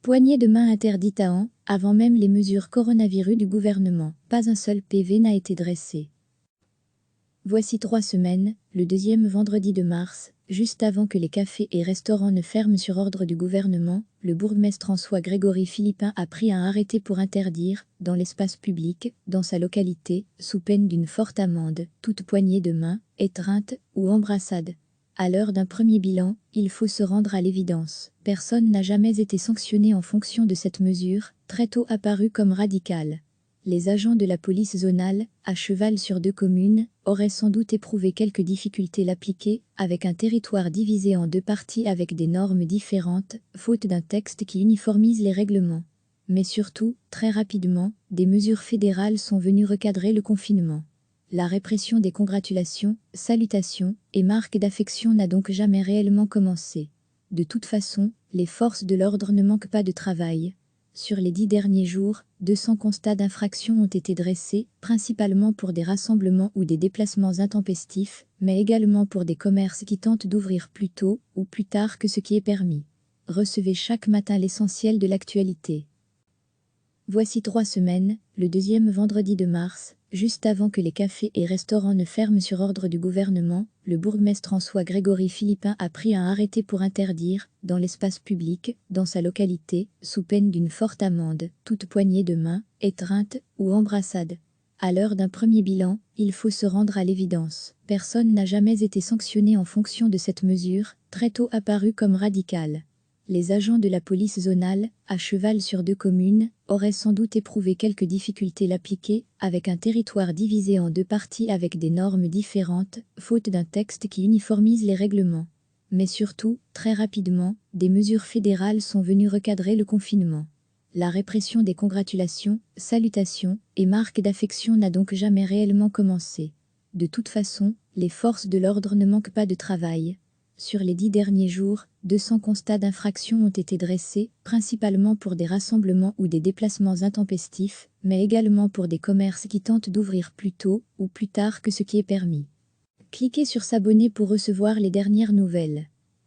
Poignée de main interdite à An, avant même les mesures coronavirus du gouvernement, pas un seul PV n'a été dressé. Voici 3 semaines, le deuxième vendredi de mars, juste avant que les cafés et restaurants ne ferment sur ordre du gouvernement, le bourgmestre François-Grégory Philippin a pris un arrêté pour interdire, dans l'espace public, dans sa localité, sous peine d'une forte amende, toute poignée de main, étreinte ou embrassade. À l'heure d'un premier bilan, il faut se rendre à l'évidence. Personne n'a jamais été sanctionné en fonction de cette mesure, très tôt apparue comme radicale. Les agents de la police zonale, à cheval sur 2 communes, auraient sans doute éprouvé quelques difficultés l'appliquer, avec un territoire divisé en 2 parties avec des normes différentes, faute d'un texte qui uniformise les règlements. Mais surtout, très rapidement, des mesures fédérales sont venues recadrer le confinement. La répression des congratulations, salutations et marques d'affection n'a donc jamais réellement commencé. De toute façon, les forces de l'ordre ne manquent pas de travail. Sur les 10 derniers jours, 200 constats d'infraction ont été dressés, principalement pour des rassemblements ou des déplacements intempestifs, mais également pour des commerces qui tentent d'ouvrir plus tôt ou plus tard que ce qui est permis. Recevez chaque matin l'essentiel de l'actualité. Voici 3 semaines, le deuxième vendredi de mars, juste avant que les cafés et restaurants ne ferment sur ordre du gouvernement, le bourgmestre François-Grégory Philippin a pris un arrêté pour interdire, dans l'espace public, dans sa localité, sous peine d'une forte amende, toute poignée de main, étreinte ou embrassade. À l'heure d'un premier bilan, il faut se rendre à l'évidence. Personne n'a jamais été sanctionné en fonction de cette mesure, très tôt apparue comme radicale. Les agents de la police zonale, à cheval sur 2 communes, auraient sans doute éprouvé quelques difficultés l'appliquer, avec un territoire divisé en 2 parties avec des normes différentes, faute d'un texte qui uniformise les règlements. Mais surtout, très rapidement, des mesures fédérales sont venues recadrer le confinement. La répression des congratulations, salutations et marques d'affection n'a donc jamais réellement commencé. De toute façon, les forces de l'ordre ne manquent pas de travail. Sur les 10 derniers jours, 200 constats d'infraction ont été dressés, principalement pour des rassemblements ou des déplacements intempestifs, mais également pour des commerces qui tentent d'ouvrir plus tôt ou plus tard que ce qui est permis. Cliquez sur s'abonner pour recevoir les dernières nouvelles.